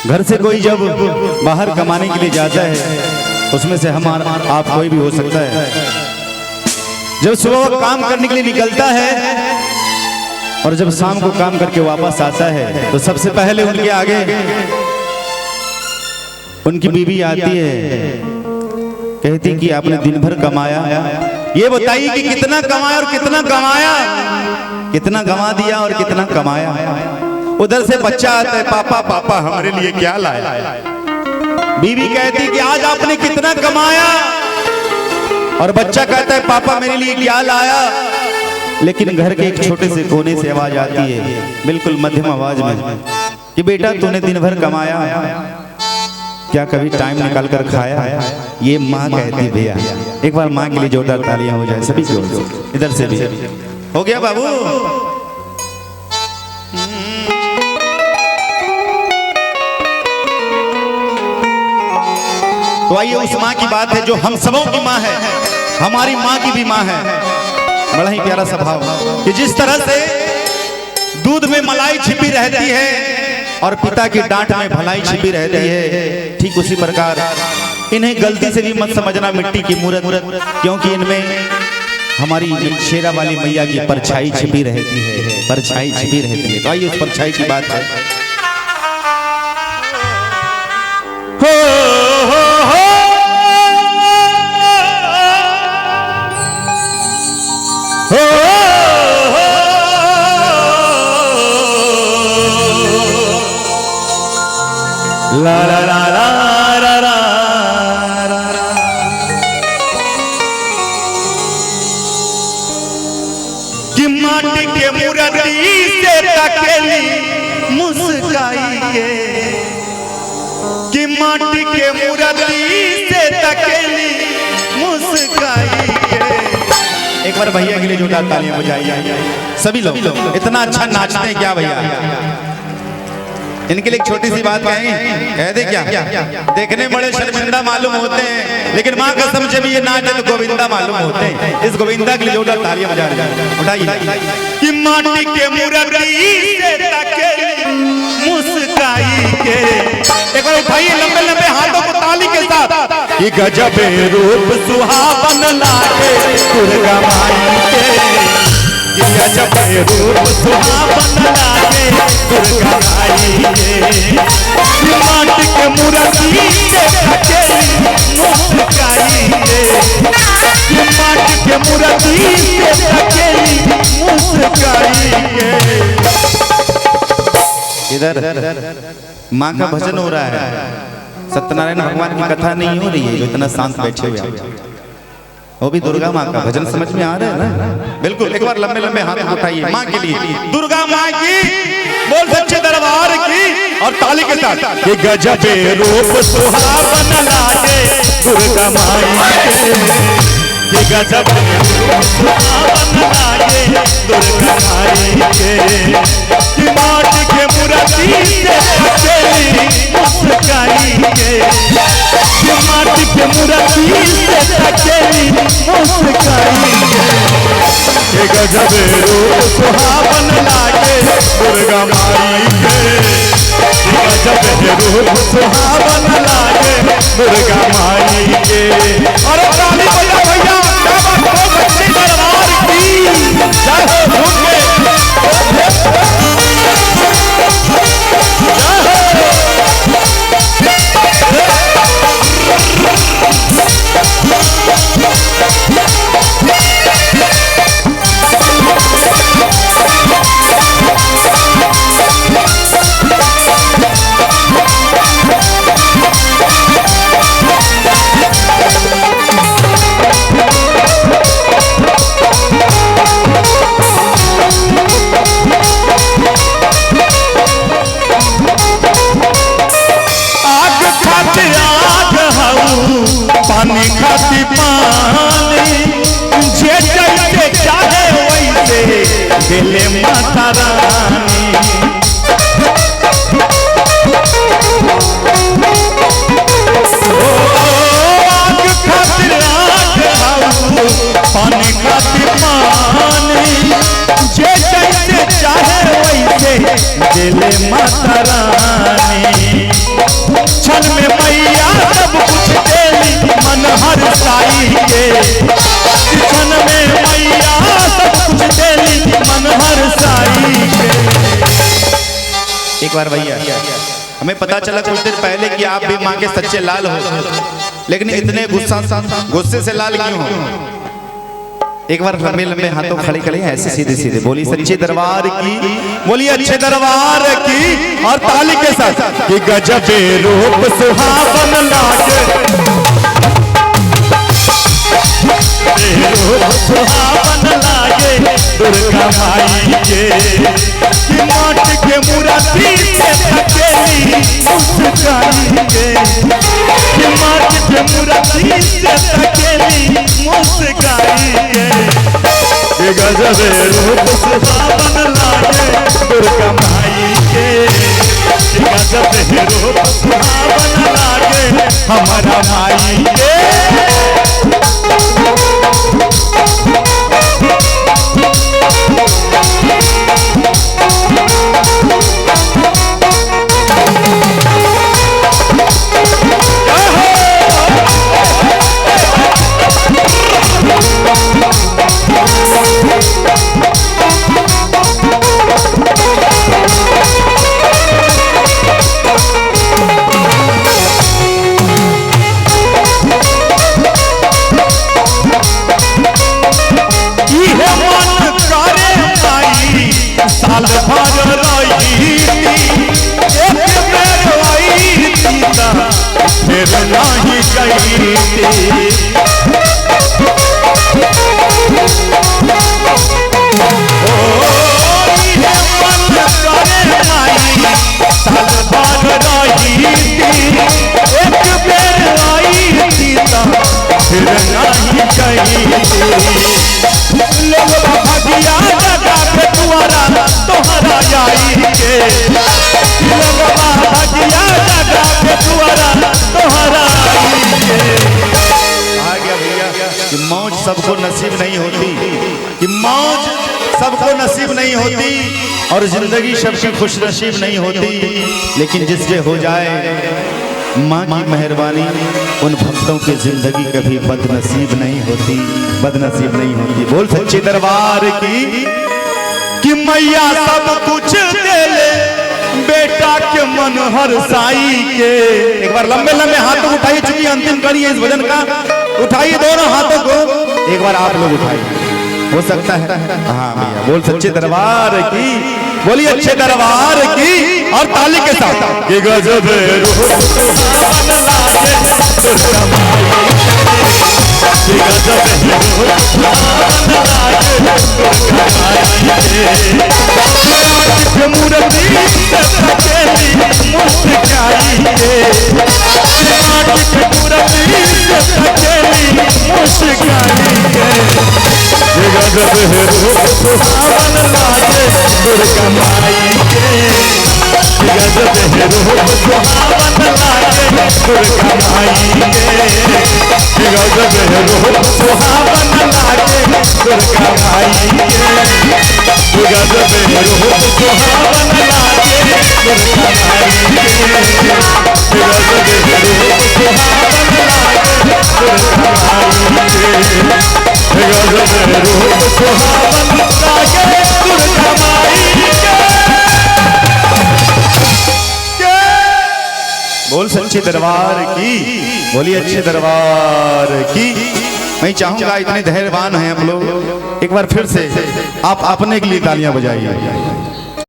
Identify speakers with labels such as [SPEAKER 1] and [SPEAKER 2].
[SPEAKER 1] घर से कोई जब बाहर कमाने के लिए जाता है, उसमें से हमारा आप कोई भी हो सकता है, जब सुबह वो काम करने के लिए निकलता है और जब शाम को काम करके वापस आता है तो सबसे पहले उनके आगे उनकी बीवी आती है, कहती कि आपने दिन भर कमाया, ये बताइए कि कितना कमाया और कितना कमाया, कितना कमा दिया और कितना कमाया। उधर से बच्चा आता है, पापा पापा हमारे लिए क्या लाया। बीवी कहती कि आज आपने कितना कमाया, और बच्चा कहता है पापा मेरे लिए क्या लाया। लेकिन घर के एक छोटे से कोने से आवाज आती है, बिल्कुल मध्यम आवाज में, कि बेटा तूने दिन भर कमाया, क्या कभी टाइम निकाल कर खाया। ये माँ कहती भैया, एक बार माँ के लिए जोरदार तालियां हो जाए सभी की ओर से। इधर से भी हो गया बाबू। तो आइए उस माँ की बात है जो हम सबों की माँ है, हमारी माँ की भी माँ है। बड़ा ही प्यारा स्वभाव कि जिस तरह से दूध में मलाई छिपी रहती है और पिता की डांट में भलाई छिपी रहती है, ठीक उसी प्रकार इन्हें गलती से भी मत समझना मिट्टी की मूरत, क्योंकि इनमें हमारी शेरा वाली मैया की परछाई छिपी रहती है, परछाई छिपी रहती है। तो आइए उस परछाई की बात है। ला ला ला ला ला ला कि माटी के मूर्ति से तकेली मुस्काई के, कि माटी के मूर्ति से तकेली मुस्काई के। एक बार भैया के लिए जोरदार तालियां बजाइए सभी लोग। इतना अच्छा नाचते हैं क्या भैया। इनके लिए एक छोटी सी बात कहें, कह दे क्या, देखने बड़े शर्मिंदा मालूम होते हैं, लेकिन माँ कसम से भी ये नाच तो गोविंदा मालूम होते हैं। इस गोविंदा के लिए जोरदार तालियां बजा उठाइए। कि माटी के मूर्ति से तकेली मुस्काई के, एक बार उठाइए लंबे लंबे हाथों को ताली के साथ। कि गजब रूप सुहावन लागे दुर्गा माई के, गजब रूप सुहावन लागे दुर्गा माई के। माटी के मूर्ति से तकेली मुस्काई के, माटी के मूर्ति से तकेली मुस्काई के। इधर माँ का भजन हो रहा है, सत्यनारायण भगवान की कथा नहीं हो रही है, जो इतना शांत बैठे हुए, वो भी दुर्गा माँ का भजन समझ में आ रहा है ना। बिल्कुल, एक बार लंबे लंबे हाथ उठाइए माँ के लिए, दुर्गा माँ की, बोल सच्चे दरबार की, और ताली के साथ। कि गजब रूप सुहावन लागे दुर्गा माई के, कि गजब रूप सुहावन लागे दुर्गा माई के। कि माटी के मूर्ति से तकेली मुस्काई के, कि माटी के मूर्ति से तकेली मुस्काई के। गजब रूप सुहावन लागे दुर्गा माई के, गजब रूप सुहावन लागे दुर्गा माई के। और ताली बजा भैया, सच्चे दरबार की जय हो। पानी खाती पानी, जे जैसे चाहे वैसे दिले माता रानी। आग खातिर आग हाउ, पानी खाती पानी, जे जैसे चाहे वैसे दिले माता रानी। क्षण में मैया सब कुछ देली मन हर साई के, क्षण में मैया सब कुछ देली मन हर साई के। एक बार भैया हमें पता चला कुछ देर पहले कि आप भी माँ के सच्चे लाल हो, लेकिन इतने गुस्से से लाल क्यों हो? एक बार लंबे लंबे हाथों खड़े करें ऐसे सीधे सीधे, बोली सच्चे दरबार की, बोली अच्छे दरबार की, और ताली के साथ कि गजबे रूप सुहावन लागे, रूप सुहावन लागे दुर्गा माई के, कि माटी के मूर्ति से थकेली मुस्काई के, कि माटी के मूर्ति से थकेली मुस्काई के, कि गजबे रूप सुहावन लागे दुर्गा माई के, कि गजबे रूप सुहावन लागे हमारा माई के। साल भर रही एक बेर आई फिर नहीं गई, साल भर रही एक बेर आई फिर नहीं गई। लोग भगिया जगा पे तुअरा तोहरा आई के, लोग भगिया जगा पे तुअरा तोहरा आई के। आ गया भैया कि मौज सबको नसीब नहीं होती, कि मौज सबको नसीब नहीं होती, और जिंदगी सबकी खुश नसीब नहीं होती, लेकिन जिससे हो जाए माँ की मेहरबानी उन भक्तों की जिंदगी कभी बदनसीब नहीं होती, बदनसीब नहीं होती। बोल सच्चे दरबार की, कि मैया सब कुछ दे ले बेटा के मन हर साई के। एक बार लंबे लंबे हाथों उठाइए, चूंकि अंतिम कड़ी है इस भजन का, उठाइए दोनों हाथों को, एक बार आप लोग उठाइए, हो सकता है। हाँ भैया, बोल सच्चे दरबार की, बोलिए अच्छे दरबार की, और ताली के साथ कि गजब रूप सुहावन लागे दुर्गा माई के, कि गजब रूप सुहावन लागे दुर्गा माई के, मूर्ति से थकेली मुस्काई के, माटी के मूर्ति से थकेली मुस्काई के, कि गजब रूप सुहावन लागे दुर्गा माई के, कि गजब रूप सुहावन लागे दुर्गा माई के, कि गजब रूप सुहावन लागे दुर्गा माई के, कि गजब रूप सुहावन लागे दुर्गा माई के, कि गजब रूप सुहावन लागे दुर्गा माई के, कि गजब रूप सुहावन लागे दुर्गा माई के। बोल सच्चे दरबार की, बोलिए अच्छे दरबार की। मैं चाहूंगा इतने धैर्यवान हैं आप लोग, एक बार फिर से आप अपने के लिए तालियां बजाइए।